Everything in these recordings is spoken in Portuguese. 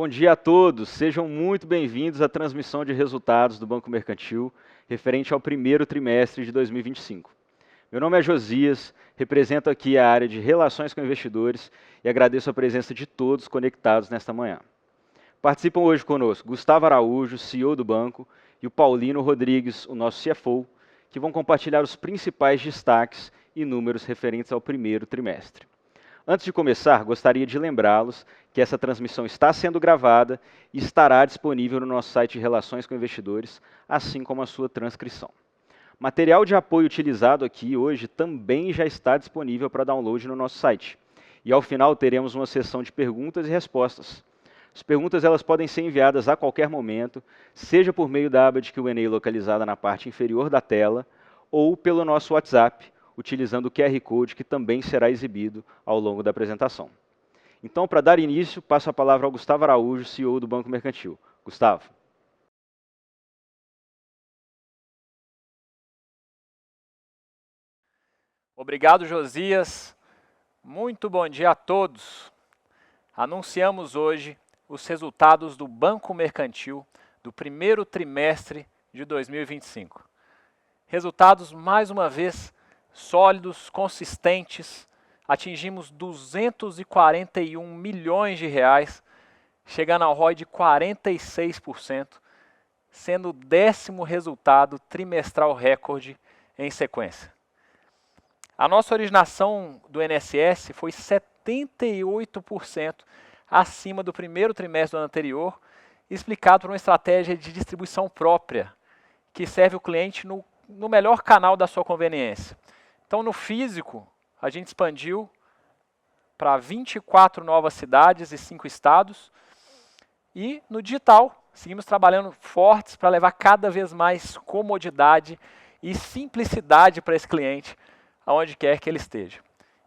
Bom dia a todos, sejam muito bem-vindos à transmissão de resultados do Banco Mercantil referente ao primeiro trimestre de 2025. Meu nome é Josias, represento aqui a área de Relações com Investidores e agradeço a presença de todos conectados nesta manhã. Participam hoje conosco Gustavo Araújo, CEO do banco, e o Paulino Rodrigues, o nosso CFO, que vão compartilhar os principais destaques e números referentes ao primeiro trimestre. Antes de começar, gostaria de lembrá-los que essa transmissão está sendo gravada e estará disponível no nosso site de Relações com Investidores, assim como a sua transcrição. Material de apoio utilizado aqui hoje também já está disponível para download no nosso site. E ao final teremos uma sessão de perguntas e respostas. As perguntas elas podem ser enviadas a qualquer momento, seja por meio da aba de Q&A localizada na parte inferior da tela, ou pelo nosso WhatsApp, utilizando o QR Code que também será exibido ao longo da apresentação. Então, para dar início, passo a palavra ao Gustavo Araújo, CEO do Banco Mercantil. Gustavo. Obrigado, Josias. Muito bom dia a todos. Anunciamos hoje os resultados do Banco Mercantil do primeiro trimestre de 2025. Resultados, mais uma vez, sólidos, consistentes. Atingimos 241 milhões de reais, chegando ao ROI de 46%, sendo o 10º resultado trimestral recorde em sequência. A nossa originação do INSS foi 78% acima do primeiro trimestre do ano anterior, explicado por uma estratégia de distribuição própria, que serve o cliente no melhor canal da sua conveniência. Então, no físico, a gente expandiu para 24 novas cidades e 5 estados. E no digital, seguimos trabalhando fortes para levar cada vez mais comodidade e simplicidade para esse cliente, aonde quer que ele esteja.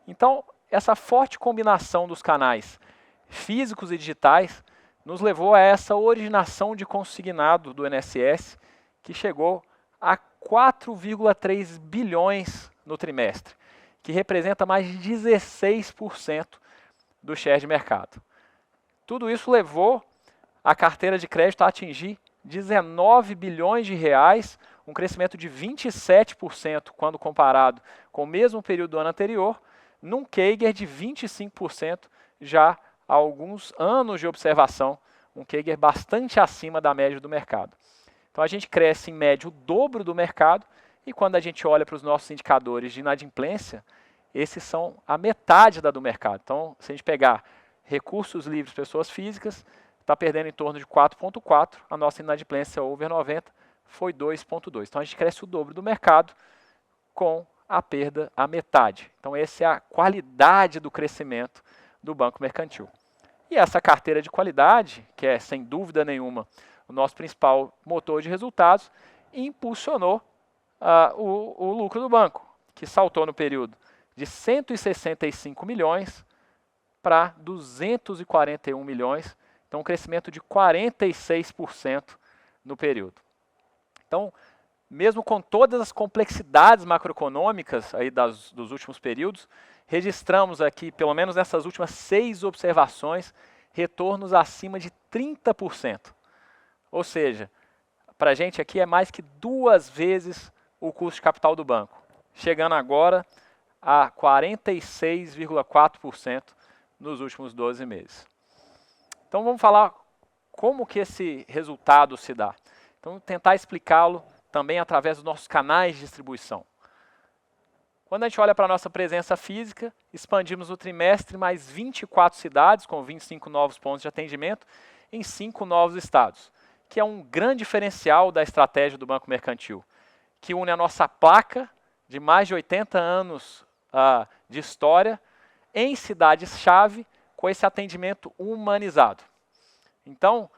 Então, essa forte combinação dos canais físicos e digitais nos levou a essa originação de consignado do INSS, que chegou a 4,3 bilhões no trimestre, que representa mais de 16% do share de mercado. Tudo isso levou a carteira de crédito a atingir 19 bilhões de reais, um crescimento de 27% quando comparado com o mesmo período do ano anterior, num CAGR de 25% já há alguns anos de observação, um CAGR bastante acima da média do mercado. Então a gente cresce em média o dobro do mercado e quando a gente olha para os nossos indicadores de inadimplência, esses são a metade da do mercado. Então, se a gente pegar recursos livres pessoas físicas, está perdendo em torno de 4,4, a nossa inadimplência over 90 foi 2,2. Então a gente cresce o dobro do mercado com a perda à metade. Então essa é a qualidade do crescimento do Banco Mercantil. E essa carteira de qualidade, que é sem dúvida nenhuma o nosso principal motor de resultados, impulsionou o lucro do banco, que saltou no período de 165 milhões para 241 milhões, então um crescimento de 46% no período. Então, mesmo com todas as complexidades macroeconômicas aí dos últimos períodos, registramos aqui, pelo menos nessas últimas 6 observações, retornos acima de 30%. Ou seja, para a gente aqui é mais que 2 vezes o custo de capital do banco, chegando agora a 46,4% nos últimos 12 meses. Então vamos falar como que esse resultado se dá. Então tentar explicá-lo também através dos nossos canais de distribuição. Quando a gente olha para a nossa presença física, expandimos no trimestre mais 24 cidades, com 25 novos pontos de atendimento, em 5 novos estados, que é um grande diferencial da estratégia do Banco Mercantil, que une a nossa placa de mais de 80 anos de história em cidades-chave com esse atendimento humanizado. Então,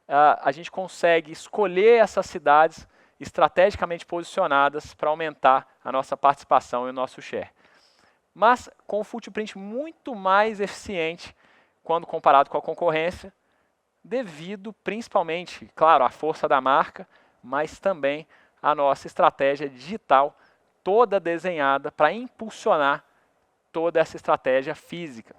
a gente consegue escolher essas cidades estrategicamente posicionadas para aumentar a nossa participação e o nosso share. Mas com um footprint muito mais eficiente quando comparado com a concorrência, devido principalmente, claro, à força da marca, mas também à nossa estratégia digital toda desenhada para impulsionar toda essa estratégia física.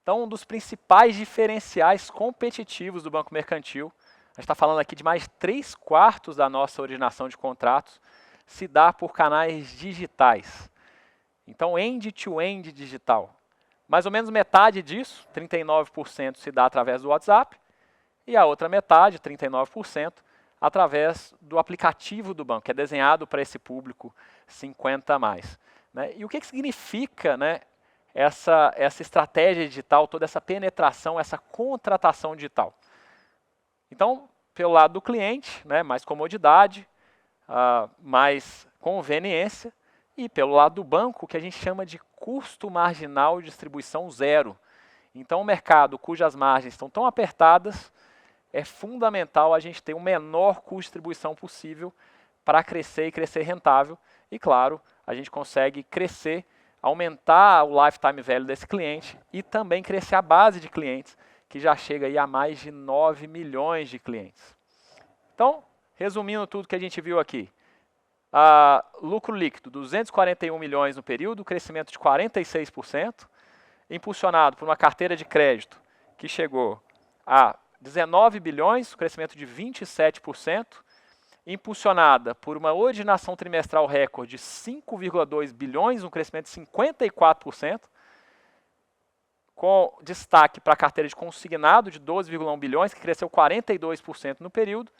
Então, um dos principais diferenciais competitivos do Banco Mercantil, a gente está falando aqui de mais de 3/4 da nossa originação de contratos, se dá por canais digitais. Então, end-to-end digital. Mais ou menos metade disso, 39%, se dá através do WhatsApp, e a outra metade, 39%, através do aplicativo do banco, que é desenhado para esse público 50+. Né? E o que significa, né, essa estratégia digital, toda essa penetração, essa contratação digital? Então, pelo lado do cliente, né, mais comodidade, mais conveniência, e pelo lado do banco, o que a gente chama de custo marginal de distribuição zero. Então, o mercado cujas margens estão tão apertadas, é fundamental a gente ter o menor custo de distribuição possível para crescer e crescer rentável. E, claro, a gente consegue crescer, aumentar o lifetime value desse cliente e também crescer a base de clientes, que já chega aí a mais de 9 milhões de clientes. Então, resumindo tudo que a gente viu aqui, lucro líquido, 241 milhões no período, crescimento de 46%, impulsionado por uma carteira de crédito que chegou a 19 bilhões, crescimento de 27%, impulsionada por uma originação trimestral recorde de 5,2 bilhões, um crescimento de 54%, com destaque para a carteira de consignado de 12,1 bilhões, que cresceu 42% no período,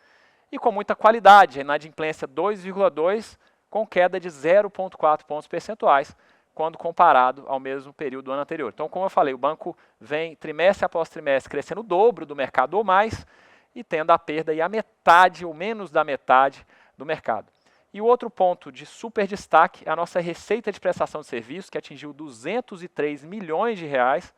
e com muita qualidade, a inadimplência 2,2, com queda de 0,4 pontos percentuais, quando comparado ao mesmo período do ano anterior. Então, como eu falei, o banco vem trimestre após trimestre crescendo o dobro do mercado ou mais, e tendo a perda aí a metade ou menos da metade do mercado. E o outro ponto de super destaque é a nossa receita de prestação de serviços, que atingiu 203 milhões de reais,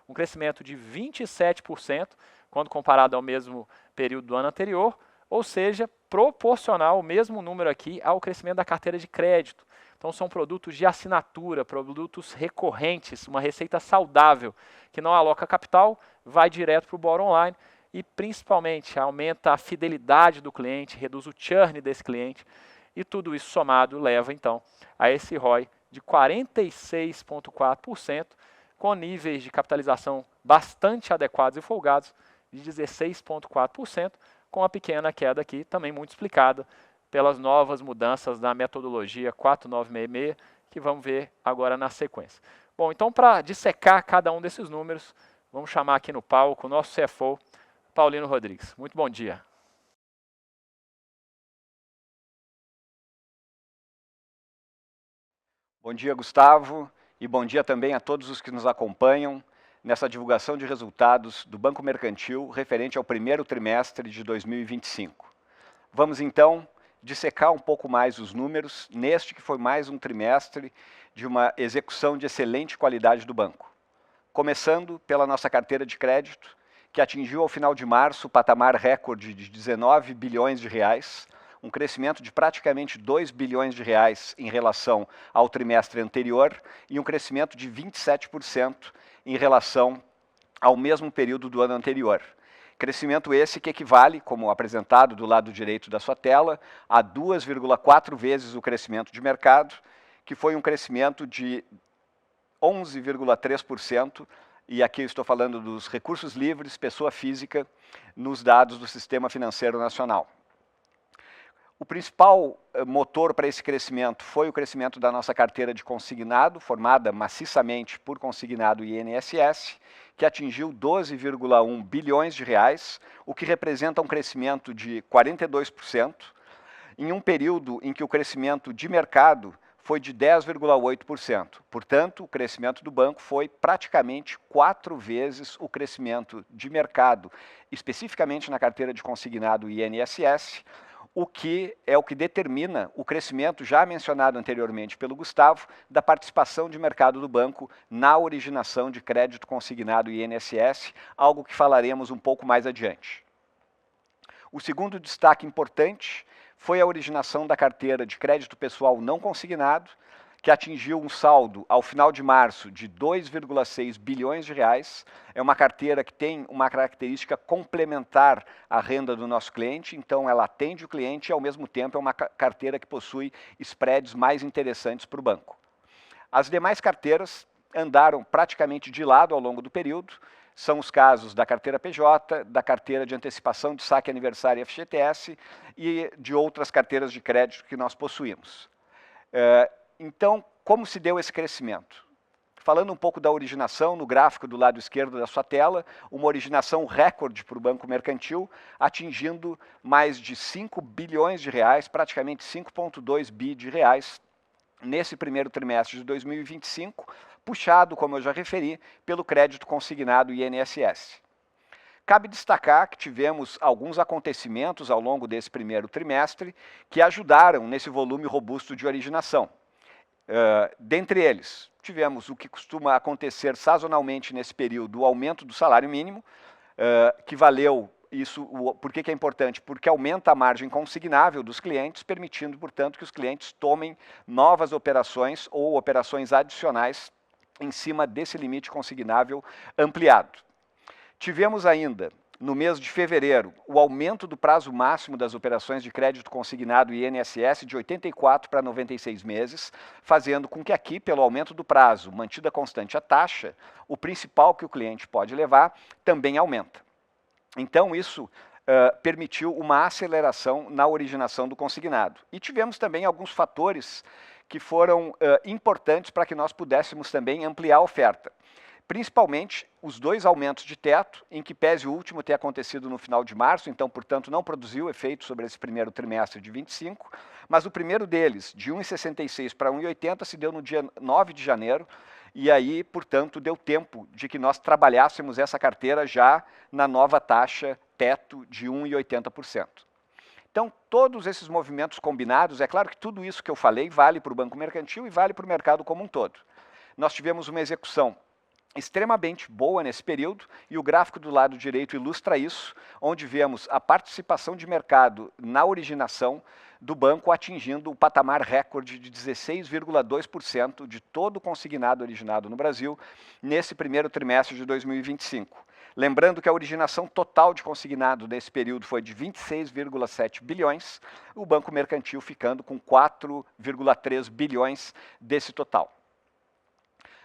um crescimento de 27%, quando comparado ao mesmo período do ano anterior, ou seja, proporcional, o mesmo número aqui, ao crescimento da carteira de crédito. Então, são produtos de assinatura, produtos recorrentes, uma receita saudável, que não aloca capital, vai direto para o bottom online e, principalmente, aumenta a fidelidade do cliente, reduz o churn desse cliente, e tudo isso somado leva, então, a esse ROI de 46,4%, com níveis de capitalização bastante adequados e folgados, de 16,4%, com a pequena queda aqui, também muito explicada pelas novas mudanças na metodologia 4966, que vamos ver agora na sequência. Bom, então para dissecar cada um desses números, vamos chamar aqui no palco o nosso CFO, Paulino Rodrigues. Muito bom dia. Bom dia, Gustavo, e bom dia também a todos os que nos acompanham nessa divulgação de resultados do Banco Mercantil referente ao primeiro trimestre de 2025. Vamos então dissecar um pouco mais os números neste que foi mais um trimestre de uma execução de excelente qualidade do banco. Começando pela nossa carteira de crédito, que atingiu ao final de março o patamar recorde de 19 bilhões de reais, um crescimento de praticamente 2 bilhões de reais em relação ao trimestre anterior e um crescimento de 27% em relação ao mesmo período do ano anterior. Crescimento esse que equivale, como apresentado do lado direito da sua tela, a 2,4 vezes o crescimento de mercado, que foi um crescimento de 11,3%, e aqui eu estou falando dos recursos livres, pessoa física, nos dados do Sistema Financeiro Nacional. O principal motor para esse crescimento foi o crescimento da nossa carteira de consignado, formada maciçamente por consignado e INSS, que atingiu 12,1 bilhões de reais, o que representa um crescimento de 42%, em um período em que o crescimento de mercado foi de 10,8%. Portanto, o crescimento do banco foi praticamente 4 vezes o crescimento de mercado, especificamente na carteira de consignado e INSS, o que é o que determina o crescimento já mencionado anteriormente pelo Gustavo, da participação de mercado do banco na originação de crédito consignado e INSS, algo que falaremos um pouco mais adiante. O segundo destaque importante foi a originação da carteira de crédito pessoal não consignado, que atingiu um saldo ao final de março de 2,6 bilhões de reais. É uma carteira que tem uma característica complementar à renda do nosso cliente, então ela atende o cliente e ao mesmo tempo é uma carteira que possui spreads mais interessantes para o banco. As demais carteiras andaram praticamente de lado ao longo do período. São os casos da carteira PJ, da carteira de antecipação de saque aniversário FGTS e de outras carteiras de crédito que nós possuímos. Então, como se deu esse crescimento? Falando um pouco da originação, no gráfico do lado esquerdo da sua tela, uma originação recorde para o Banco Mercantil, atingindo mais de 5 bilhões de reais, praticamente 5,2 bi de reais, nesse primeiro trimestre de 2025, puxado, como eu já referi, pelo crédito consignado INSS. Cabe destacar que tivemos alguns acontecimentos ao longo desse primeiro trimestre que ajudaram nesse volume robusto de originação. Dentre eles, tivemos o que costuma acontecer sazonalmente nesse período, o aumento do salário mínimo, que valeu isso. Por que é importante? Porque aumenta a margem consignável dos clientes, permitindo, portanto, que os clientes tomem novas operações ou operações adicionais em cima desse limite consignável ampliado. Tivemos ainda, no mês de fevereiro, o aumento do prazo máximo das operações de crédito consignado INSS de 84 para 96 meses, fazendo com que aqui, pelo aumento do prazo, mantida constante a taxa, o principal que o cliente pode levar também aumenta. Então, isso permitiu uma aceleração na originação do consignado. E tivemos também alguns fatores que foram importantes para que nós pudéssemos também ampliar a oferta. Principalmente os dois aumentos de teto, em que pese o último ter acontecido no final de março, então, portanto, não produziu efeito sobre esse primeiro trimestre de 25, mas o primeiro deles, de 1,66 para 1,80, se deu no dia 9 de janeiro, e aí, portanto, deu tempo de que nós trabalhássemos essa carteira já na nova taxa teto de 1,80%. Então, todos esses movimentos combinados, é claro que tudo isso que eu falei vale para o Banco Mercantil e vale para o mercado como um todo. Nós tivemos uma execução extremamente boa nesse período, e o gráfico do lado direito ilustra isso, onde vemos a participação de mercado na originação do banco atingindo o patamar recorde de 16,2% de todo o consignado originado no Brasil nesse primeiro trimestre de 2025. Lembrando que a originação total de consignado nesse período foi de 26,7 bilhões, o Banco Mercantil ficando com 4,3 bilhões desse total.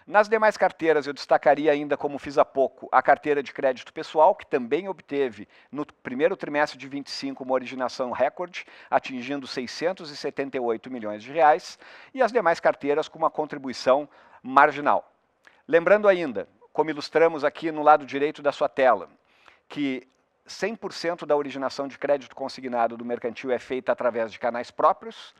Nas demais carteiras, eu destacaria ainda, como fiz há pouco, a carteira de crédito pessoal, que também obteve, no primeiro trimestre de 25, uma originação recorde, atingindo 678 milhões de reais, e as demais carteiras com uma contribuição marginal. Lembrando ainda, como ilustramos aqui no lado direito da sua tela, que 100% da originação de crédito consignado do mercantil é feita através de canais próprios,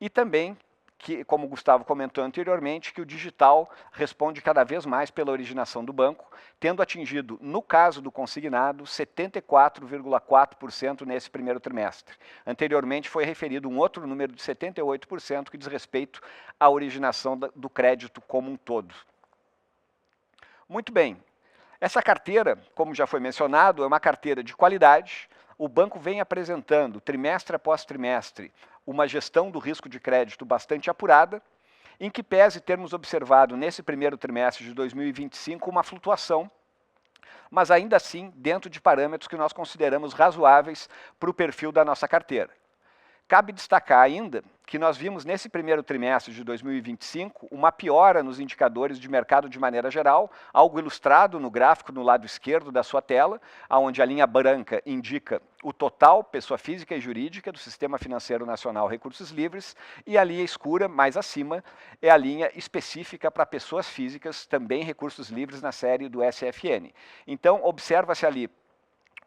e também que, como o Gustavo comentou anteriormente, que o digital responde cada vez mais pela originação do banco, tendo atingido, no caso do consignado, 74,4% nesse primeiro trimestre. Anteriormente foi referido um outro número de 78% que diz respeito à originação do crédito como um todo. Muito bem. Essa carteira, como já foi mencionado, é uma carteira de qualidade. O banco vem apresentando, trimestre após trimestre, uma gestão do risco de crédito bastante apurada, em que pese termos observado nesse primeiro trimestre de 2025 uma flutuação, mas ainda assim dentro de parâmetros que nós consideramos razoáveis para o perfil da nossa carteira. Cabe destacar ainda que nós vimos nesse primeiro trimestre de 2025 uma piora nos indicadores de mercado de maneira geral, algo ilustrado no gráfico no lado esquerdo da sua tela, onde a linha branca indica o total, pessoa física e jurídica, do Sistema Financeiro Nacional Recursos Livres, e a linha escura, mais acima, é a linha específica para pessoas físicas, também recursos livres na série do SFN. Então, observa-se ali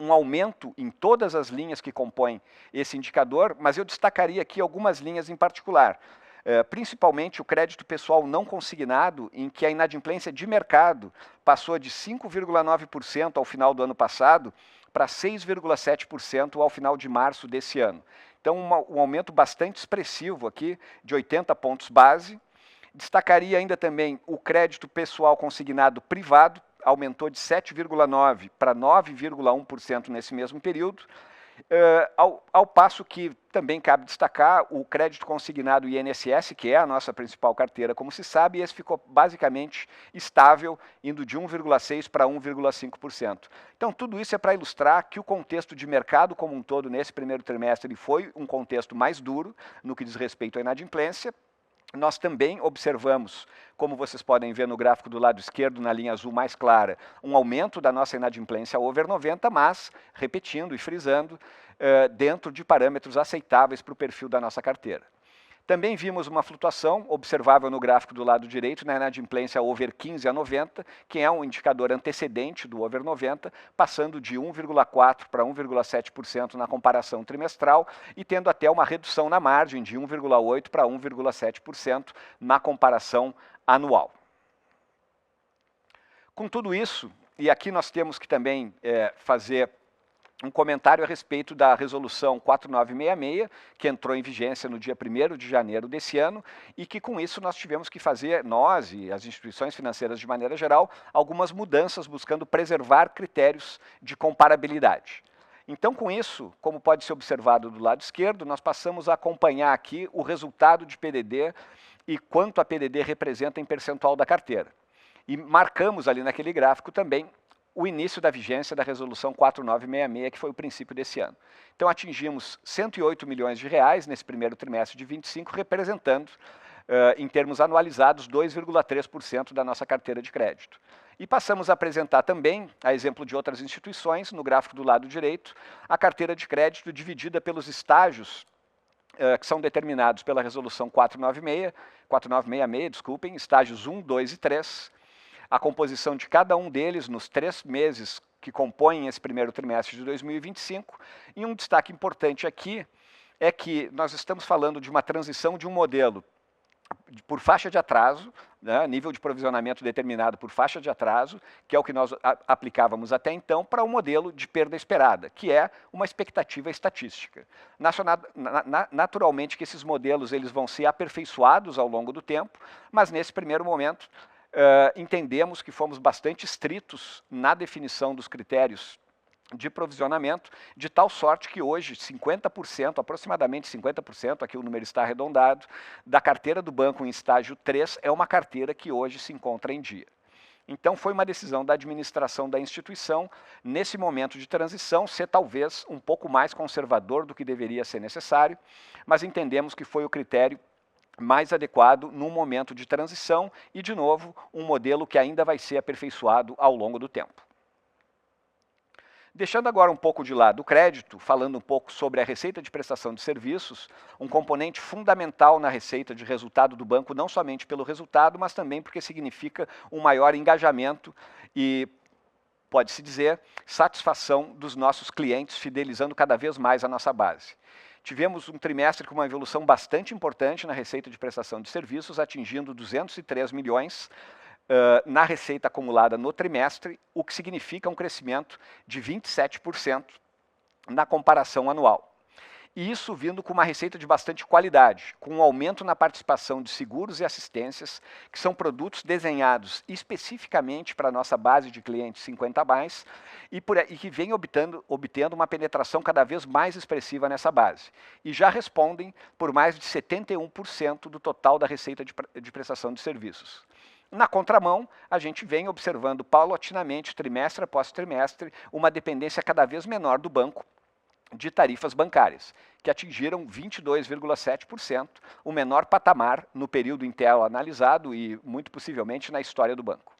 um aumento em todas as linhas que compõem esse indicador, mas eu destacaria aqui algumas linhas em particular. Principalmente o crédito pessoal não consignado, em que a inadimplência de mercado passou de 5,9% ao final do ano passado para 6,7% ao final de março desse ano. Então, um aumento bastante expressivo aqui, de 80 pontos base. Destacaria ainda também o crédito pessoal consignado privado, aumentou de 7,9% para 9,1% nesse mesmo período, ao passo que também cabe destacar o crédito consignado INSS, que é a nossa principal carteira, como se sabe, e esse ficou basicamente estável, indo de 1,6% para 1,5%. Então, tudo isso é para ilustrar que o contexto de mercado como um todo, nesse primeiro trimestre, ele foi um contexto mais duro, no que diz respeito à inadimplência, nós também observamos, como vocês podem ver no gráfico do lado esquerdo, na linha azul mais clara, um aumento da nossa inadimplência over 90, mas, repetindo e frisando, dentro de parâmetros aceitáveis para o perfil da nossa carteira. Também vimos uma flutuação observável no gráfico do lado direito na inadimplência over 15 a 90, que é um indicador antecedente do over 90, passando de 1,4% para 1,7% na comparação trimestral e tendo até uma redução na margem de 1,8% para 1,7% na comparação anual. Com tudo isso, e aqui nós temos que também fazer um comentário a respeito da resolução 4966, que entrou em vigência no dia 1º de janeiro desse ano, e que com isso nós tivemos que fazer, nós e as instituições financeiras de maneira geral, algumas mudanças buscando preservar critérios de comparabilidade. Então, com isso, como pode ser observado do lado esquerdo, nós passamos a acompanhar aqui o resultado de PDD e quanto a PDD representa em percentual da carteira. E marcamos ali naquele gráfico também o início da vigência da resolução 4966, que foi o princípio desse ano. Então atingimos 108 milhões de reais nesse primeiro trimestre de 25, representando, em termos anualizados, 2,3% da nossa carteira de crédito. E passamos a apresentar também, a exemplo de outras instituições, no gráfico do lado direito, a carteira de crédito dividida pelos estágios que são determinados pela resolução 4966, desculpem, estágios 1, 2 e 3, a composição de cada um deles nos 3 meses que compõem esse primeiro trimestre de 2025. E um destaque importante aqui é que nós estamos falando de uma transição de um modelo por faixa de atraso, né, nível de provisionamento determinado por faixa de atraso, que é o que nós aplicávamos até então, para um modelo de perda esperada, que é uma expectativa estatística. Naturalmente que esses modelos eles vão ser aperfeiçoados ao longo do tempo, mas nesse primeiro momento entendemos que fomos bastante estritos na definição dos critérios de provisionamento, de tal sorte que hoje 50%, aproximadamente 50%, aqui o número está arredondado, da carteira do banco em estágio 3 é uma carteira que hoje se encontra em dia. Então foi uma decisão da administração da instituição, nesse momento de transição, ser talvez um pouco mais conservador do que deveria ser necessário, mas entendemos que foi o critério mais adequado num momento de transição e, de novo, um modelo que ainda vai ser aperfeiçoado ao longo do tempo. Deixando agora um pouco de lado o crédito, falando um pouco sobre a receita de prestação de serviços, um componente fundamental na receita de resultado do banco, não somente pelo resultado, mas também porque significa um maior engajamento e, pode-se dizer, satisfação dos nossos clientes, fidelizando cada vez mais a nossa base. Tivemos um trimestre com uma evolução bastante importante na receita de prestação de serviços, atingindo 203 milhões na receita acumulada no trimestre, o que significa um crescimento de 27% na comparação anual. E isso vindo com uma receita de bastante qualidade, com um aumento na participação de seguros e assistências, que são produtos desenhados especificamente para a nossa base de clientes 50+, e que vem obtendo uma penetração cada vez mais expressiva nessa base. E já respondem por mais de 71% do total da receita de prestação de serviços. Na contramão, a gente vem observando paulatinamente, trimestre após trimestre, uma dependência cada vez menor do banco de tarifas bancárias, que atingiram 22,7%, o menor patamar no período em tela analisado e, muito possivelmente, na história do banco.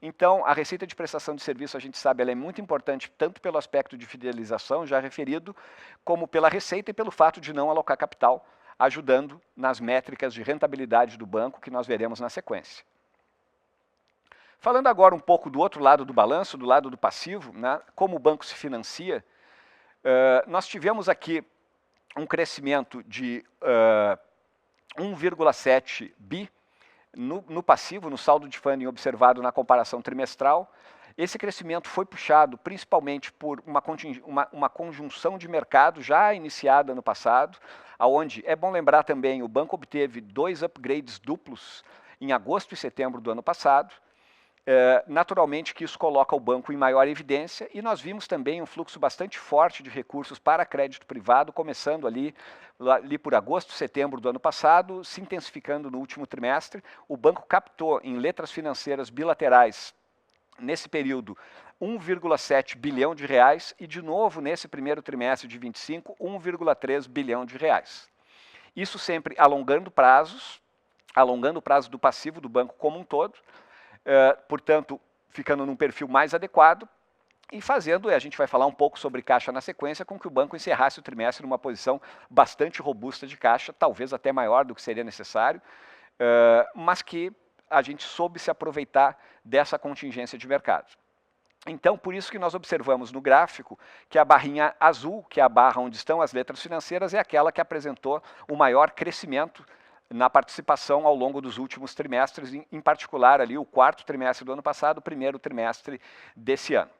Então, a receita de prestação de serviço, a gente sabe, ela é muito importante tanto pelo aspecto de fidelização, já referido, como pela receita e pelo fato de não alocar capital, ajudando nas métricas de rentabilidade do banco, que nós veremos na sequência. Falando agora um pouco do outro lado do balanço, do lado do passivo, né, como o banco se financia, nós tivemos aqui um crescimento de 1,7 bi no passivo, no saldo de funding observado na comparação trimestral. Esse crescimento foi puxado principalmente por uma conjunção de mercado já iniciada no passado, onde, é bom lembrar também, o banco obteve 2 upgrades duplos em agosto e setembro do ano passado. Naturalmente que isso coloca o banco em maior evidência e nós vimos também um fluxo bastante forte de recursos para crédito privado, começando ali por agosto, setembro do ano passado, se intensificando no último trimestre. O banco captou em letras financeiras bilaterais, nesse período, 1,7 bilhão de reais e, de novo, nesse primeiro trimestre de 25, 1,3 bilhão de reais. Isso sempre alongando prazos, alongando o prazo do passivo do banco como um todo, portanto, ficando num perfil mais adequado e fazendo, a gente vai falar um pouco sobre caixa na sequência, com que o banco encerrasse o trimestre numa posição bastante robusta de caixa, talvez até maior do que seria necessário, mas que a gente soube se aproveitar dessa contingência de mercado. Então, por isso que nós observamos no gráfico que a barrinha azul, que é a barra onde estão as letras financeiras, é aquela que apresentou o maior crescimento na participação ao longo dos últimos trimestres, em particular ali o quarto trimestre do ano passado, o primeiro trimestre desse ano.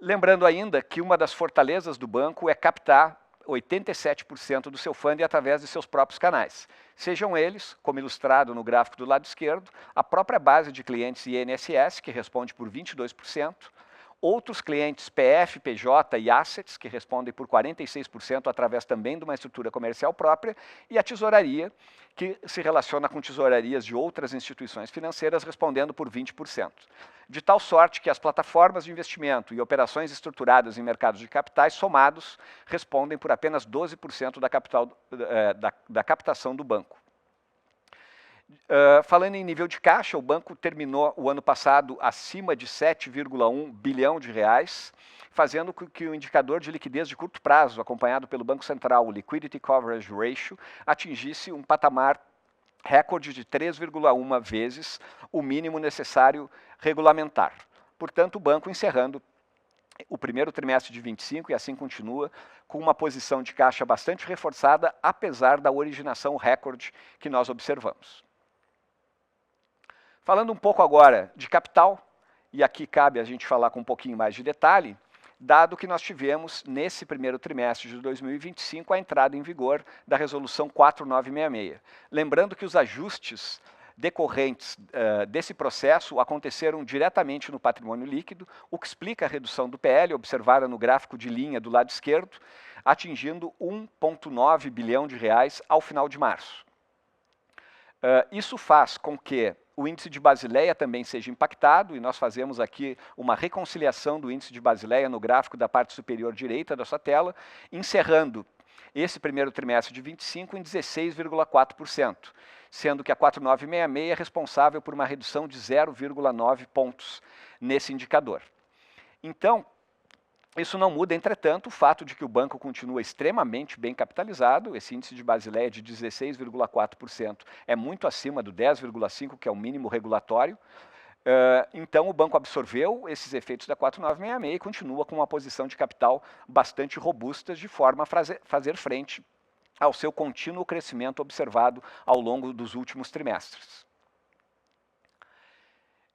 Lembrando ainda que uma das fortalezas do banco é captar 87% do seu fundo através de seus próprios canais. Sejam eles, como ilustrado no gráfico do lado esquerdo, a própria base de clientes INSS, que responde por 22%, outros clientes PF, PJ e Assets, que respondem por 46% através também de uma estrutura comercial própria, e a tesouraria, que se relaciona com tesourarias de outras instituições financeiras, respondendo por 20%. De tal sorte que as plataformas de investimento e operações estruturadas em mercados de capitais, somados, respondem por apenas 12% da captação do banco. Falando em nível de caixa, o banco terminou o ano passado acima de 7,1 bilhão de reais, fazendo com que o indicador de liquidez de curto prazo, acompanhado pelo Banco Central, o Liquidity Coverage Ratio, atingisse um patamar recorde de 3,1 vezes o mínimo necessário regulamentar. Portanto, o banco encerrando o primeiro trimestre de 25 e assim continua com uma posição de caixa bastante reforçada, apesar da originação recorde que nós observamos. Falando um pouco agora de capital, e aqui cabe a gente falar com um pouquinho mais de detalhe, dado que nós tivemos, nesse primeiro trimestre de 2025, a entrada em vigor da Resolução 4966. Lembrando que os ajustes decorrentes desse processo aconteceram diretamente no patrimônio líquido, o que explica a redução do PL, observada no gráfico de linha do lado esquerdo, atingindo 1,9 bilhão de reais ao final de março. Isso faz com que o índice de Basileia também seja impactado, e nós fazemos aqui uma reconciliação do índice de Basileia no gráfico da parte superior direita da sua tela, encerrando esse primeiro trimestre de 25 em 16,4%, sendo que a 4966 é responsável por uma redução de 0,9 pontos nesse indicador. Então, isso não muda, entretanto, o fato de que o banco continua extremamente bem capitalizado, esse índice de Basileia de 16,4% é muito acima do 10,5%, que é o mínimo regulatório. Então, o banco absorveu esses efeitos da 4966 e continua com uma posição de capital bastante robusta, de forma a fazer frente ao seu contínuo crescimento observado ao longo dos últimos trimestres.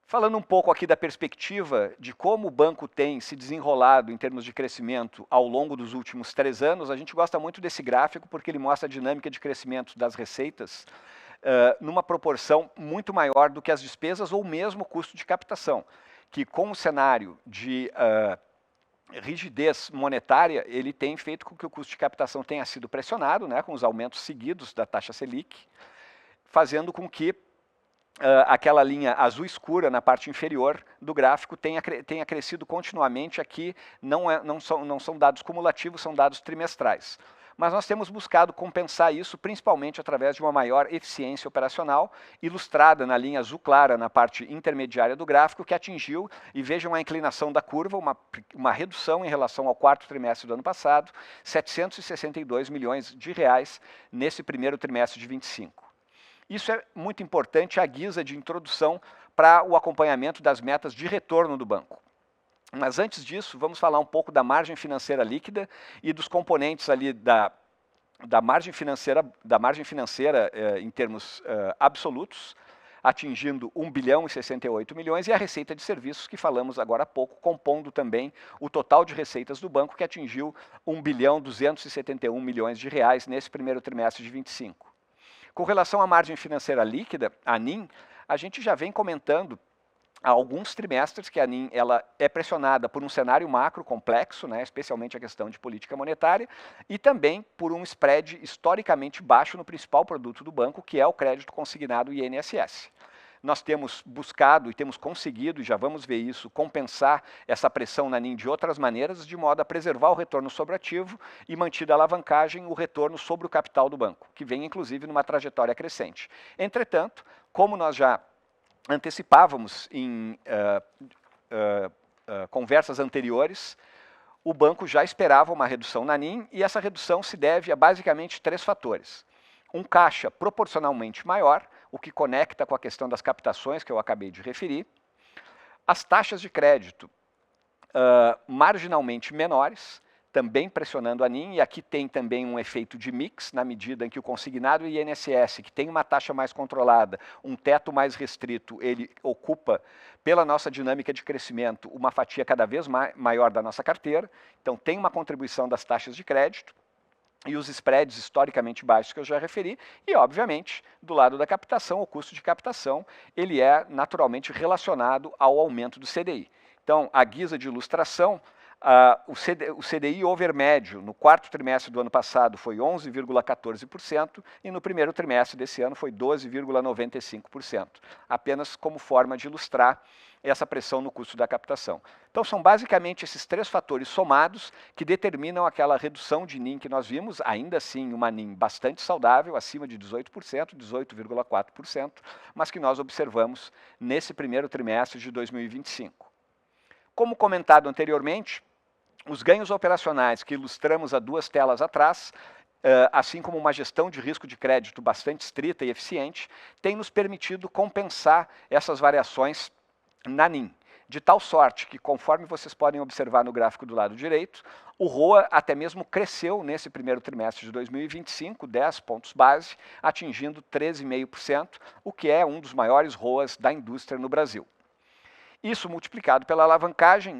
Falando um pouco aqui da perspectiva de como o banco tem se desenrolado em termos de crescimento ao longo dos últimos 3 anos, a gente gosta muito desse gráfico porque ele mostra a dinâmica de crescimento das receitas numa proporção muito maior do que as despesas ou mesmo o custo de captação, que com o cenário de rigidez monetária, ele tem feito com que o custo de captação tenha sido pressionado, né, com os aumentos seguidos da taxa Selic, fazendo com que aquela linha azul escura na parte inferior do gráfico tenha crescido continuamente. Aqui não são dados cumulativos, são dados trimestrais. Mas nós temos buscado compensar isso principalmente através de uma maior eficiência operacional, ilustrada na linha azul clara na parte intermediária do gráfico, que atingiu, e vejam a inclinação da curva, uma redução em relação ao quarto trimestre do ano passado, 762 milhões de reais nesse primeiro trimestre de 25. Isso é muito importante à guisa de introdução para o acompanhamento das metas de retorno do banco. Mas antes disso, vamos falar um pouco da margem financeira líquida e dos componentes ali da margem financeira em termos absolutos, atingindo 1 bilhão e 68 milhões, e a receita de serviços, que falamos agora há pouco, compondo também o total de receitas do banco, que atingiu 1 bilhão 271 milhões de reais nesse primeiro trimestre de 25. Com relação à margem financeira líquida, a NIM, a gente já vem comentando há alguns trimestres que a NIM ela é pressionada por um cenário macro complexo, né, especialmente a questão de política monetária, e também por um spread historicamente baixo no principal produto do banco, que é o crédito consignado INSS. nós temos buscado e temos conseguido, e já vamos ver isso, compensar essa pressão na NIM de outras maneiras, de modo a preservar o retorno sobre o ativo e mantida a alavancagem, o retorno sobre o capital do banco, que vem inclusive numa trajetória crescente. Entretanto, como nós já antecipávamos em conversas anteriores, o banco já esperava uma redução na NIM e essa redução se deve a basicamente 3 fatores. Um caixa proporcionalmente maior, o que conecta com a questão das captações que eu acabei de referir, as taxas de crédito marginalmente menores, também pressionando a NIM, e aqui tem também um efeito de mix, na medida em que o consignado e INSS, que tem uma taxa mais controlada, um teto mais restrito, ele ocupa, pela nossa dinâmica de crescimento, uma fatia cada vez maior da nossa carteira, então tem uma contribuição das taxas de crédito, e os spreads historicamente baixos que eu já referi, e obviamente, do lado da captação, o custo de captação, ele é naturalmente relacionado ao aumento do CDI. Então, à guisa de ilustração, o CDI over médio no quarto trimestre do ano passado foi 11,14% e no primeiro trimestre desse ano foi 12,95%, apenas como forma de ilustrar essa pressão no custo da captação. Então são basicamente esses 3 fatores somados que determinam aquela redução de NIM que nós vimos, ainda assim uma NIM bastante saudável, acima de 18%, 18,4%, mas que nós observamos nesse primeiro trimestre de 2025. Como comentado anteriormente, os ganhos operacionais que ilustramos há 2 telas atrás, assim como uma gestão de risco de crédito bastante estrita e eficiente, tem nos permitido compensar essas variações na NIM, de tal sorte que, conforme vocês podem observar no gráfico do lado direito, o ROA até mesmo cresceu nesse primeiro trimestre de 2025, 10 pontos base, atingindo 13,5%, o que é um dos maiores ROAs da indústria no Brasil. Isso multiplicado pela alavancagem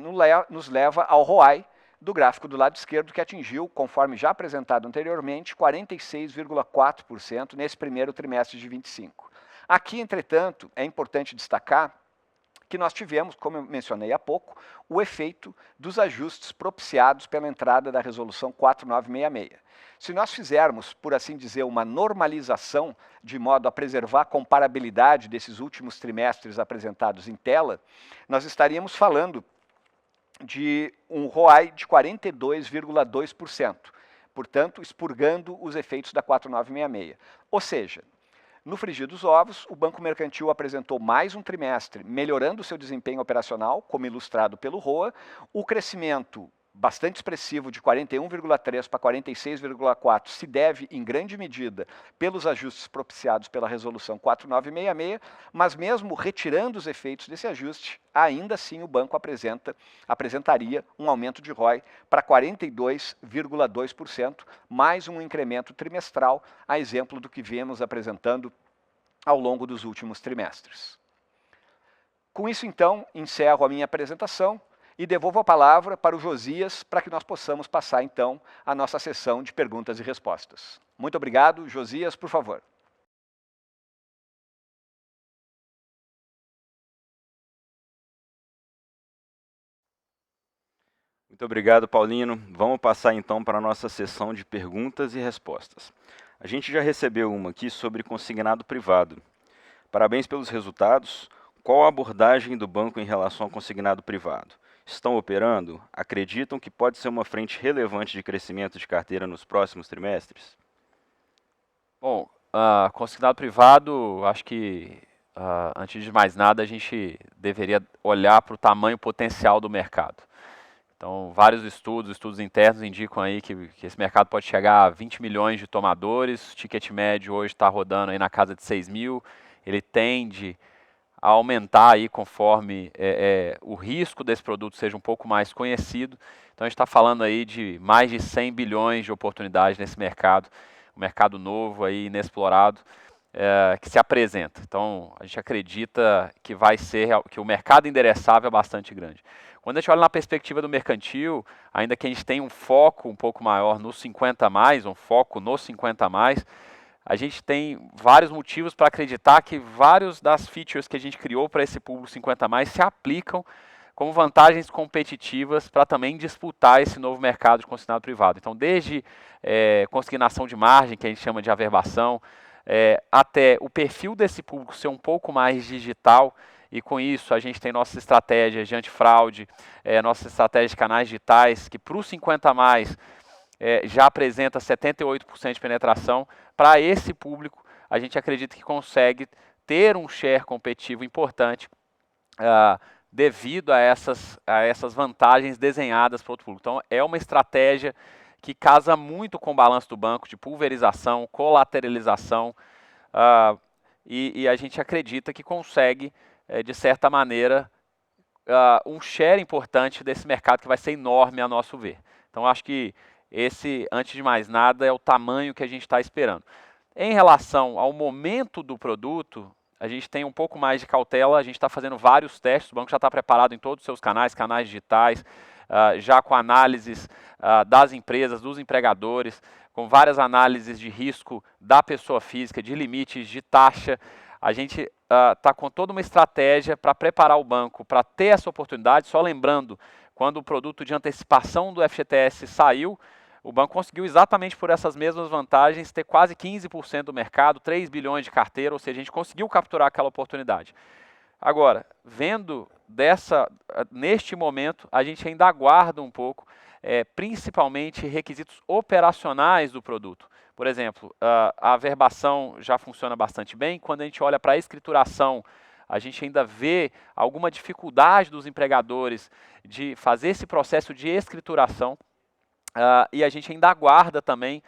nos leva ao ROAI do gráfico do lado esquerdo, que atingiu, conforme já apresentado anteriormente, 46,4% nesse primeiro trimestre de 25. Aqui, entretanto, é importante destacar que nós tivemos, como eu mencionei há pouco, o efeito dos ajustes propiciados pela entrada da Resolução 4966. Se nós fizermos, por assim dizer, uma normalização de modo a preservar a comparabilidade desses últimos trimestres apresentados em tela, nós estaríamos falando de um ROAI de 42,2%, portanto, expurgando os efeitos da 4966. Ou seja, no frigir dos ovos, o Banco Mercantil apresentou mais um trimestre melhorando o seu desempenho operacional, como ilustrado pelo ROA, o crescimento bastante expressivo de 41,3 para 46,4 se deve, em grande medida, pelos ajustes propiciados pela Resolução 4966, mas mesmo retirando os efeitos desse ajuste, ainda assim o banco apresentaria um aumento de ROI para 42,2%, mais um incremento trimestral, a exemplo do que viemos apresentando ao longo dos últimos trimestres. Com isso, então, encerro a minha apresentação e devolvo a palavra para o Josias para que nós possamos passar, então, a nossa sessão de perguntas e respostas. Muito obrigado. Josias, por favor. Muito obrigado, Paulino. Vamos passar, então, para a nossa sessão de perguntas e respostas. A gente já recebeu uma aqui sobre consignado privado. Parabéns pelos resultados. Qual a abordagem do banco em relação ao consignado privado? Estão operando? Acreditam que pode ser uma frente relevante de crescimento de carteira nos próximos trimestres? Bom, consignado privado, acho que, antes de mais nada, a gente deveria olhar para o tamanho potencial do mercado. Então, vários estudos internos indicam aí que esse mercado pode chegar a 20 milhões de tomadores, o ticket médio hoje está rodando aí na casa de 6 mil, ele tende a aumentar aí conforme o risco desse produto seja um pouco mais conhecido. Então a gente está falando aí de mais de 100 bilhões de oportunidades nesse mercado, um mercado novo aí, inexplorado, que se apresenta. Então a gente acredita que que o mercado endereçável é bastante grande. Quando a gente olha na perspectiva do mercantil, ainda que a gente tenha um foco um pouco maior no 50+, um foco no 50+, a gente tem vários motivos para acreditar que vários das features que a gente criou para esse público 50+, se aplicam como vantagens competitivas para também disputar esse novo mercado de consignado privado. Então, desde consignação de margem, que a gente chama de averbação, até o perfil desse público ser um pouco mais digital, e com isso a gente tem nossas estratégias de antifraude, nossa estratégia de canais digitais, que para os 50 mais já apresenta 78% de penetração. Para esse público, a gente acredita que consegue ter um share competitivo importante devido a essas vantagens desenhadas para outro público. Então, é uma estratégia que casa muito com o balanço do banco, de pulverização, colateralização, e a gente acredita que consegue, de certa maneira, um share importante desse mercado que vai ser enorme a nosso ver. Então, acho que esse, antes de mais nada, é o tamanho que a gente está esperando. Em relação ao momento do produto, a gente tem um pouco mais de cautela, a gente está fazendo vários testes, o banco já está preparado em todos os seus canais digitais, já com análises das empresas, dos empregadores, com várias análises de risco da pessoa física, de limites, de taxa. A gente está com toda uma estratégia para preparar o banco para ter essa oportunidade. Só lembrando, quando o produto de antecipação do FGTS saiu, o banco conseguiu, exatamente por essas mesmas vantagens, ter quase 15% do mercado, 3 bilhões de carteira, ou seja, a gente conseguiu capturar aquela oportunidade. Agora, vendo neste momento, a gente ainda aguarda um pouco, principalmente requisitos operacionais do produto. Por exemplo, a averbação já funciona bastante bem. Quando a gente olha para a escrituração, a gente ainda vê alguma dificuldade dos empregadores de fazer esse processo de escrituração. E a gente ainda aguarda também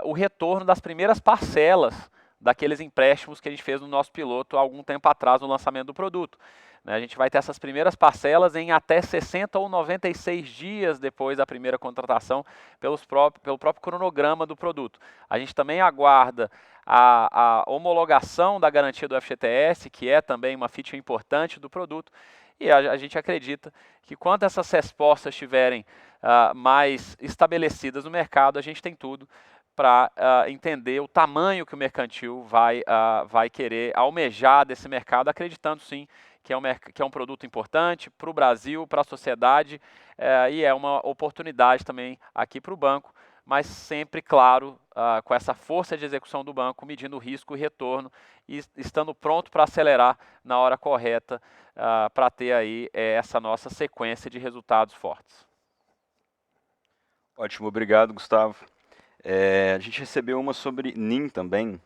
o retorno das primeiras parcelas daqueles empréstimos que a gente fez no nosso piloto há algum tempo atrás no lançamento do produto. A gente vai ter essas primeiras parcelas em até 60 ou 96 dias depois da primeira contratação, pelo próprio cronograma do produto. A gente também aguarda a homologação da garantia do FGTS, que é também uma feature importante do produto, e a gente acredita que quando essas respostas estiverem mais estabelecidas no mercado, a gente tem tudo para entender o tamanho que o mercantil vai querer almejar desse mercado, acreditando sim que é um produto importante para o Brasil, para a sociedade, e é uma oportunidade também aqui para o banco, mas sempre, claro, com essa força de execução do banco, medindo o risco e retorno e estando pronto para acelerar na hora correta para ter aí essa nossa sequência de resultados fortes. Ótimo, obrigado, Gustavo. A gente recebeu uma sobre NIM também.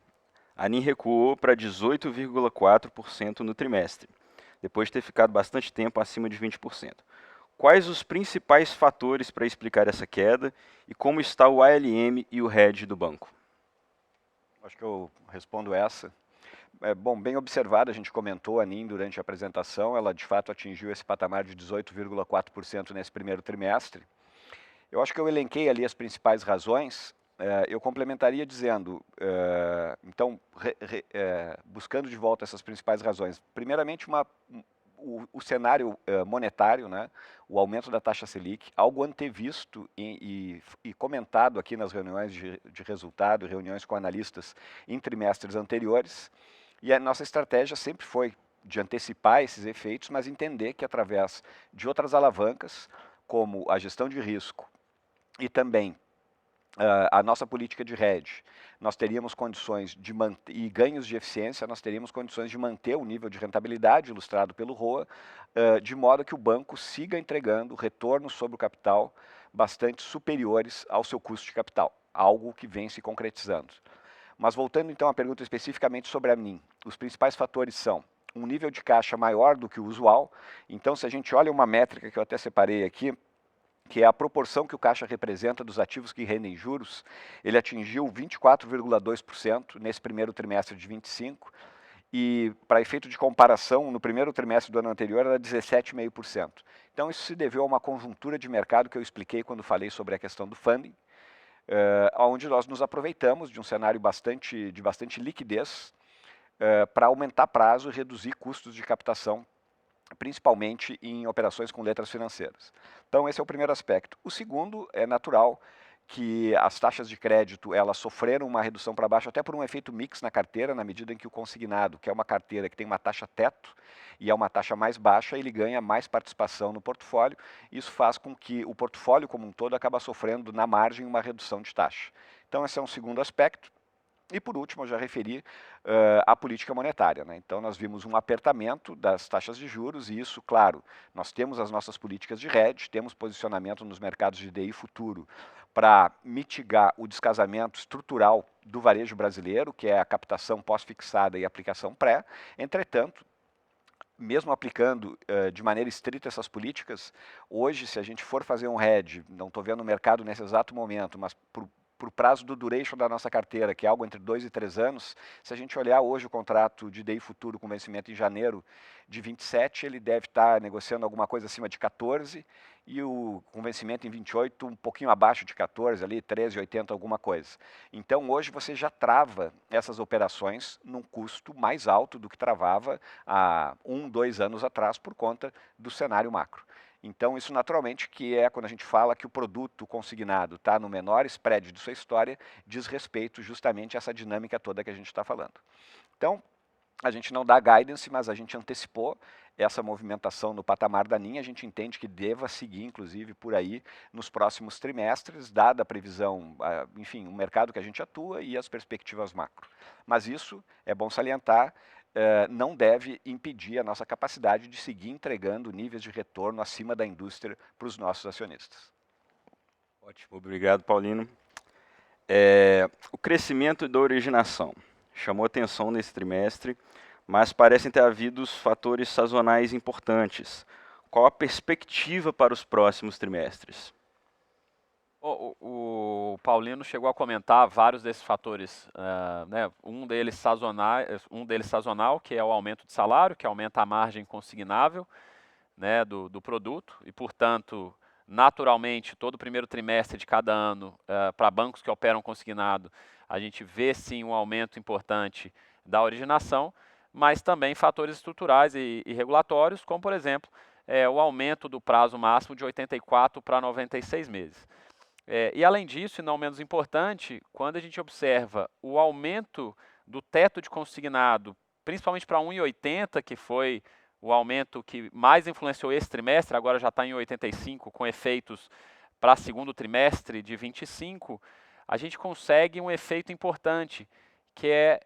A NIM recuou para 18,4% no trimestre, depois de ter ficado bastante tempo acima de 20%. Quais os principais fatores para explicar essa queda e como está o ALM e o hedge do banco? Acho que eu respondo essa. Bom, bem observado, a gente comentou a NIM durante a apresentação, ela de fato atingiu esse patamar de 18,4% nesse primeiro trimestre. Eu acho que eu elenquei ali as principais razões. Eu complementaria dizendo, então, buscando de volta essas principais razões. Primeiramente, o cenário monetário, né, o aumento da taxa Selic, algo antevisto e comentado aqui nas reuniões de resultado, reuniões com analistas em trimestres anteriores. E a nossa estratégia sempre foi de antecipar esses efeitos, mas entender que através de outras alavancas, como a gestão de risco e também a nossa política de hedge, nós teríamos condições de manter, e ganhos de eficiência, nós teríamos condições de manter o nível de rentabilidade ilustrado pelo ROA, de modo que o banco siga entregando retornos sobre o capital bastante superiores ao seu custo de capital, algo que vem se concretizando. Mas voltando então à pergunta especificamente sobre a NIM, os principais fatores são um nível de caixa maior do que o usual. Então, se a gente olha uma métrica que eu até separei aqui, que é a proporção que o caixa representa dos ativos que rendem juros, ele atingiu 24,2% nesse primeiro trimestre de 25%, e para efeito de comparação, no primeiro trimestre do ano anterior era 17,5%. Então isso se deveu a uma conjuntura de mercado que eu expliquei quando falei sobre a questão do funding, onde nós nos aproveitamos de um cenário de bastante liquidez para aumentar prazo e reduzir custos de captação, principalmente em operações com letras financeiras. Então esse é o primeiro aspecto. O segundo é natural que as taxas de crédito elas sofreram uma redução para baixo até por um efeito mix na carteira, na medida em que o consignado, que é uma carteira que tem uma taxa teto e é uma taxa mais baixa, ele ganha mais participação no portfólio. Isso faz com que o portfólio como um todo acaba sofrendo na margem uma redução de taxa. Então esse é um segundo aspecto. E, por último, eu já referi a política monetária, né? Então, nós vimos um apertamento das taxas de juros e isso, claro, nós temos as nossas políticas de hedge, temos posicionamento nos mercados de DI futuro para mitigar o descasamento estrutural do varejo brasileiro, que é a captação pós-fixada e aplicação pré. Entretanto, mesmo aplicando de maneira estrita essas políticas, hoje, se a gente for fazer um hedge, não estou vendo o mercado nesse exato momento, mas por prazo do duration da nossa carteira, que é algo entre 2 e 3 anos, se a gente olhar hoje o contrato de DI futuro com vencimento em janeiro de 27, ele deve estar negociando alguma coisa acima de 14, e o com vencimento em 28 um pouquinho abaixo de 14, ali 13,80 alguma coisa. Então hoje você já trava essas operações num custo mais alto do que travava há 1, 2 anos atrás por conta do cenário macro. Então, isso naturalmente que é quando a gente fala que o produto consignado está no menor spread de sua história, diz respeito justamente a essa dinâmica toda que a gente está falando. Então, a gente não dá guidance, mas a gente antecipou essa movimentação no patamar da NIM, a gente entende que deva seguir, inclusive, por aí nos próximos trimestres, dada a previsão, enfim, o mercado que a gente atua e as perspectivas macro. Mas isso, é bom salientar, não deve impedir a nossa capacidade de seguir entregando níveis de retorno acima da indústria para os nossos acionistas. Ótimo, obrigado, Paulino. O crescimento da originação chamou atenção nesse trimestre, mas parecem ter havido fatores sazonais importantes. Qual a perspectiva para os próximos trimestres? O Paulino chegou a comentar vários desses fatores, né? um deles sazonal, que é o aumento de salário, que aumenta a margem consignável, né, do produto, e, portanto, naturalmente, todo o primeiro trimestre de cada ano, para bancos que operam consignado, a gente vê sim um aumento importante da originação, mas também fatores estruturais e regulatórios, como, por exemplo, o aumento do prazo máximo de 84 para 96 meses. E além disso, e não menos importante, quando a gente observa o aumento do teto de consignado, principalmente para 1,80, que foi o aumento que mais influenciou esse trimestre, agora já está em 85, com efeitos para segundo trimestre de 25, a gente consegue um efeito importante, que é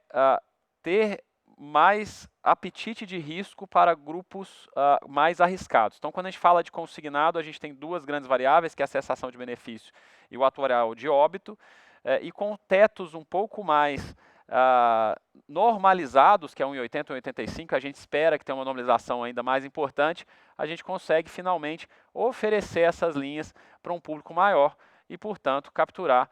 ter mais apetite de risco para grupos mais arriscados. Então, quando a gente fala de consignado, a gente tem duas grandes variáveis, que é a cessação de benefício e o atuarial de óbito, e com tetos um pouco mais normalizados, que é 1,80 e 1,85, a gente espera que tenha uma normalização ainda mais importante, a gente consegue finalmente oferecer essas linhas para um público maior e, portanto, capturar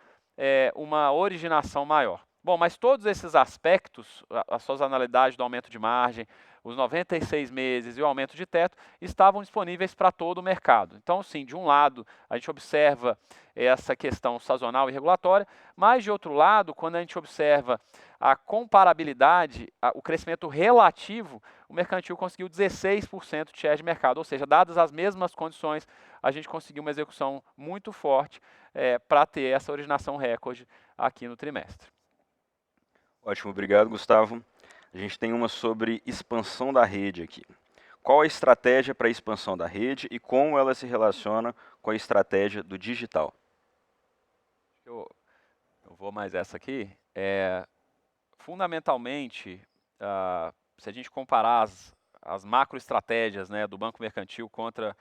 uma originação maior. Bom, mas todos esses aspectos, a sazonalidade do aumento de margem, os 96 meses e o aumento de teto, estavam disponíveis para todo o mercado. Então, sim, de um lado, a gente observa essa questão sazonal e regulatória, mas, de outro lado, quando a gente observa a comparabilidade, o crescimento relativo, o mercantil conseguiu 16% de share de mercado, ou seja, dadas as mesmas condições, a gente conseguiu uma execução muito forte para ter essa originação recorde aqui no trimestre. Ótimo, obrigado, Gustavo. A gente tem uma sobre expansão da rede aqui. Qual a estratégia para a expansão da rede e como ela se relaciona com a estratégia do digital? Eu vou mais essa aqui. Fundamentalmente, se a gente comparar as macroestratégias, né, do Banco Mercantil contra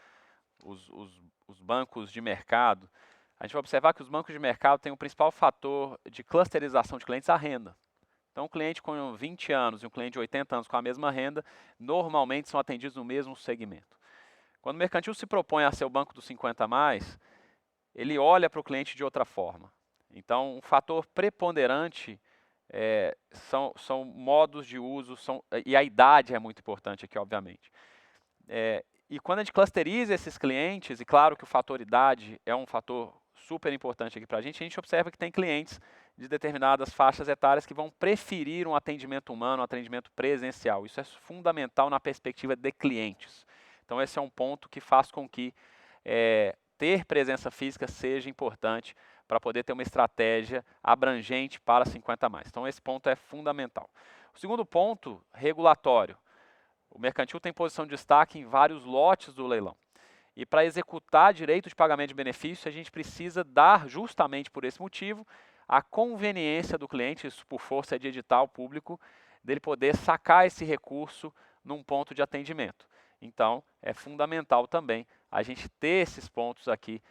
os bancos de mercado, a gente vai observar que os bancos de mercado têm o principal fator de clusterização de clientes, a renda. Então, um cliente com 20 anos e um cliente de 80 anos com a mesma renda, normalmente são atendidos no mesmo segmento. Quando o mercantil se propõe a ser o banco dos 50 a mais, ele olha para o cliente de outra forma. Então, um fator preponderante são modos de uso, e a idade é muito importante aqui, obviamente. E quando a gente clusteriza esses clientes, e claro que o fator idade é um fator super importante aqui para a gente observa que tem clientes de determinadas faixas etárias que vão preferir um atendimento humano, um atendimento presencial. Isso é fundamental na perspectiva de clientes. Então, esse é um ponto que faz com que ter presença física seja importante para poder ter uma estratégia abrangente para 50 a mais. Então, esse ponto é fundamental. O segundo ponto, regulatório. O mercantil tem posição de destaque em vários lotes do leilão. E para executar direito de pagamento de benefício, a gente precisa dar, justamente por esse motivo, a conveniência do cliente, isso por força de edital público, dele poder sacar esse recurso num ponto de atendimento. Então, é fundamental também a gente ter esses pontos aqui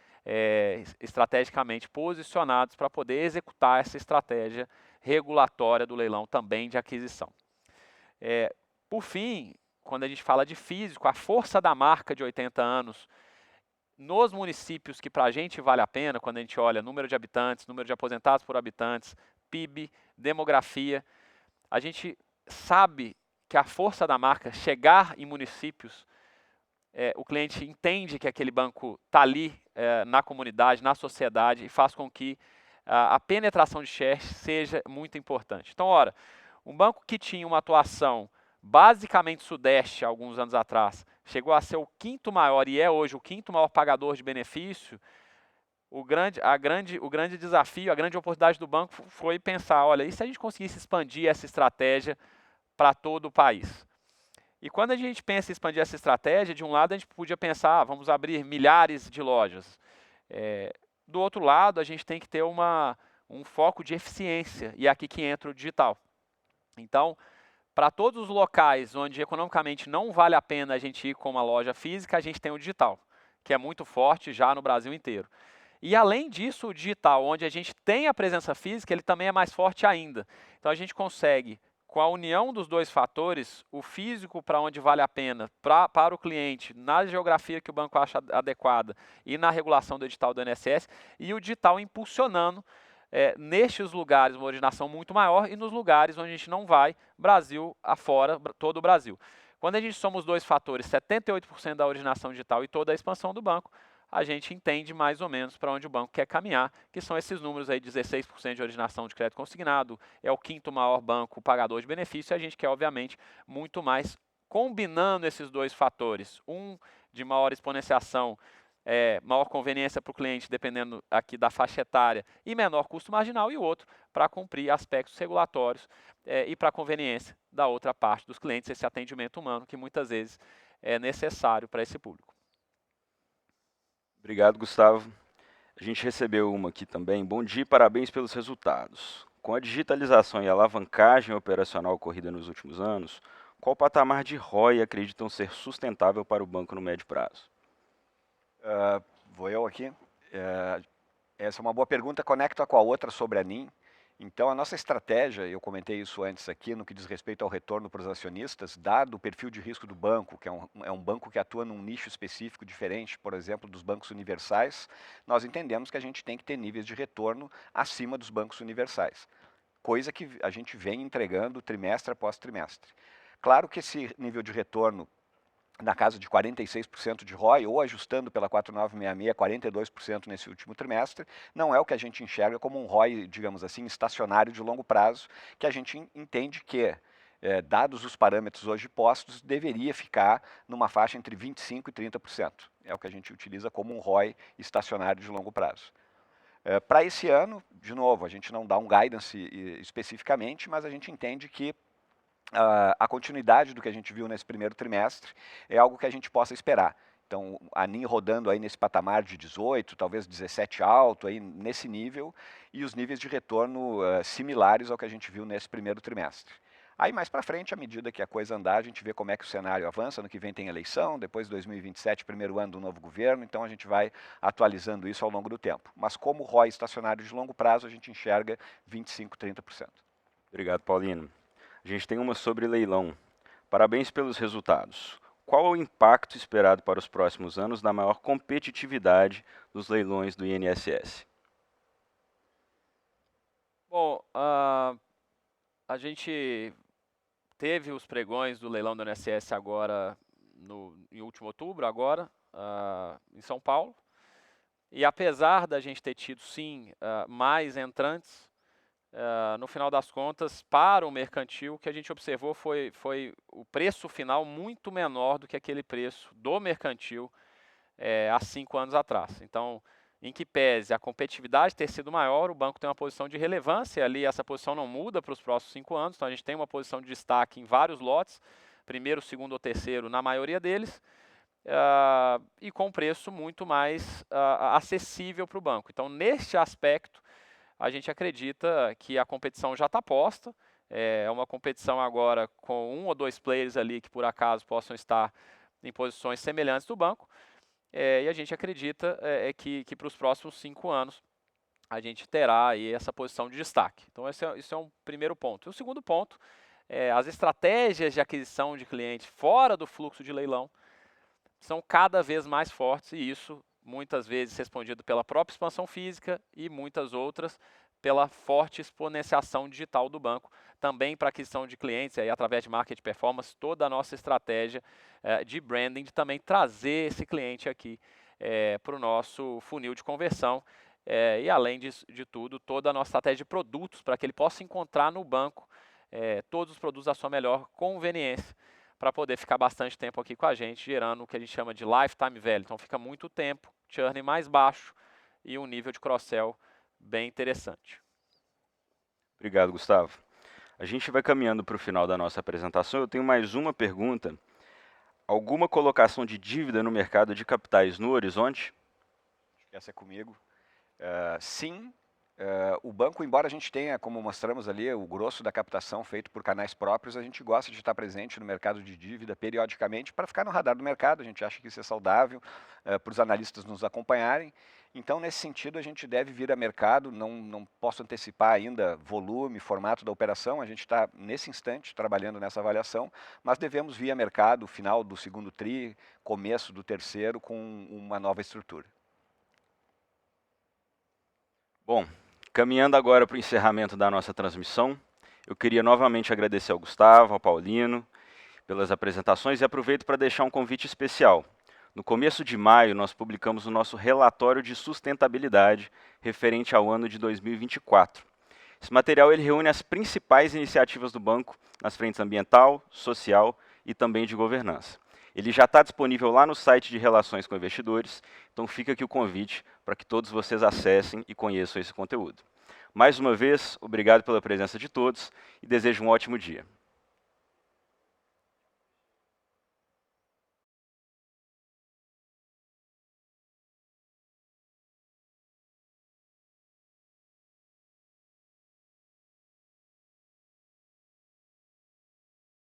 estrategicamente posicionados para poder executar essa estratégia regulatória do leilão também de aquisição. Por fim, quando a gente fala de físico, a força da marca de 80 anos, nos municípios que para a gente vale a pena, quando a gente olha número de habitantes, número de aposentados por habitantes, PIB, demografia, a gente sabe que a força da marca chegar em municípios, o cliente entende que aquele banco está ali na comunidade, na sociedade, e faz com que a penetração de share seja muito importante. Então, ora, um banco que tinha uma atuação basicamente sudeste, alguns anos atrás, chegou a ser o quinto maior e é hoje o quinto maior pagador de benefício. O grande desafio, a grande oportunidade do banco foi pensar, olha, e se a gente conseguisse expandir essa estratégia para todo o país? E quando a gente pensa em expandir essa estratégia, de um lado a gente podia pensar, vamos abrir milhares de lojas. Do outro lado, a gente tem que ter um foco de eficiência, e é aqui que entra o digital. Então, para todos os locais onde economicamente não vale a pena a gente ir com uma loja física, a gente tem o digital, que é muito forte já no Brasil inteiro. E além disso, o digital, onde a gente tem a presença física, ele também é mais forte ainda. Então a gente consegue, com a união dos dois fatores, o físico para onde vale a pena para o cliente, na geografia que o banco acha adequada e na regulação do edital do INSS, e o digital impulsionando nestes lugares uma originação muito maior e nos lugares onde a gente não vai, Brasil afora, todo o Brasil. Quando a gente soma os dois fatores, 78% da originação digital e toda a expansão do banco, a gente entende mais ou menos para onde o banco quer caminhar, que são esses números aí, 16% de originação de crédito consignado, é o quinto maior banco pagador de benefício, e a gente quer, obviamente, muito mais combinando esses dois fatores, um de maior exponenciação, maior conveniência para o cliente, dependendo aqui da faixa etária, e menor custo marginal, e o outro para cumprir aspectos regulatórios e para a conveniência da outra parte dos clientes, esse atendimento humano que muitas vezes é necessário para esse público. Obrigado, Gustavo. A gente recebeu uma aqui também. Bom dia e parabéns pelos resultados. Com a digitalização e a alavancagem operacional ocorrida nos últimos anos, qual patamar de ROI acreditam ser sustentável para o banco no médio prazo? Vou eu aqui. Essa é uma boa pergunta, conecta com a outra sobre a NIM. Então, a nossa estratégia, eu comentei isso antes aqui, no que diz respeito ao retorno para os acionistas, dado o perfil de risco do banco, que é um banco que atua num nicho específico diferente, por exemplo, dos bancos universais, nós entendemos que a gente tem que ter níveis de retorno acima dos bancos universais, coisa que a gente vem entregando trimestre após trimestre. Claro que esse nível de retorno na casa de 46% de ROI, ou ajustando pela 4966, 42% nesse último trimestre, não é o que a gente enxerga como um ROI, digamos assim, estacionário de longo prazo, que a gente entende que, dados os parâmetros hoje postos, deveria ficar numa faixa entre 25% e 30%. É o que a gente utiliza como um ROI estacionário de longo prazo. Para esse ano, de novo, a gente não dá um guidance especificamente, mas a gente entende que a continuidade do que a gente viu nesse primeiro trimestre é algo que a gente possa esperar. Então, a NIM rodando aí nesse patamar de 18, talvez 17 alto, aí nesse nível, e os níveis de retorno similares ao que a gente viu nesse primeiro trimestre. Aí mais para frente, à medida que a coisa andar, a gente vê como é que o cenário avança, no que vem tem eleição, depois 2027, primeiro ano do novo governo, então a gente vai atualizando isso ao longo do tempo. Mas como ROI estacionário de longo prazo, a gente enxerga 25%, 30%. Obrigado, Paulino. A gente tem uma sobre leilão. Parabéns pelos resultados. Qual é o impacto esperado para os próximos anos da maior competitividade dos leilões do INSS? Bom, a gente teve os pregões do leilão do INSS agora, em último outubro, agora, em São Paulo. E apesar da gente ter tido, sim, mais entrantes, no final das contas, para o mercantil, o que a gente observou foi o preço final muito menor do que aquele preço do mercantil há 5 anos atrás. Então, em que pese a competitividade ter sido maior, o banco tem uma posição de relevância, ali essa posição não muda para os próximos 5 anos, então a gente tem uma posição de destaque em vários lotes, primeiro, segundo ou terceiro na maioria deles, e com preço muito mais acessível para o banco. Então, neste aspecto, a gente acredita que a competição já está posta. É uma competição agora com 1 ou 2 players ali que por acaso possam estar em posições semelhantes do banco. E a gente acredita que para os próximos 5 anos a gente terá aí essa posição de destaque. Então esse é um primeiro ponto. E o segundo ponto, as estratégias de aquisição de clientes fora do fluxo de leilão são cada vez mais fortes, e isso muitas vezes respondido pela própria expansão física e muitas outras pela forte exponenciação digital do banco, também para aquisição de clientes, aí, através de marketing performance, toda a nossa estratégia de branding, de também trazer esse cliente aqui para o nosso funil de conversão, e além de tudo, toda a nossa estratégia de produtos, para que ele possa encontrar no banco todos os produtos à sua melhor conveniência, para poder ficar bastante tempo aqui com a gente, gerando o que a gente chama de lifetime value. Então fica muito tempo, churn mais baixo e um nível de cross-sell bem interessante. Obrigado, Gustavo. A gente vai caminhando para o final da nossa apresentação. Eu tenho mais uma pergunta. Alguma colocação de dívida no mercado de capitais no horizonte? Essa é comigo. Sim, o banco, embora a gente tenha, como mostramos ali, o grosso da captação feito por canais próprios, a gente gosta de estar presente no mercado de dívida periodicamente para ficar no radar do mercado. A gente acha que isso é saudável para os analistas nos acompanharem. Então, nesse sentido, a gente deve vir a mercado. Não posso antecipar ainda volume, formato da operação. A gente está, nesse instante, trabalhando nessa avaliação, mas devemos vir a mercado final do segundo tri, começo do terceiro, com uma nova estrutura. Bom, caminhando agora para o encerramento da nossa transmissão, eu queria novamente agradecer ao Gustavo, ao Paulino, pelas apresentações, e aproveito para deixar um convite especial. No começo de maio, nós publicamos o nosso relatório de sustentabilidade referente ao ano de 2024. Esse material ele reúne as principais iniciativas do banco nas frentes ambiental, social e também de governança. Ele já está disponível lá no site de Relações com Investidores, então fica aqui o convite para que todos vocês acessem e conheçam esse conteúdo. Mais uma vez, obrigado pela presença de todos e desejo um ótimo dia.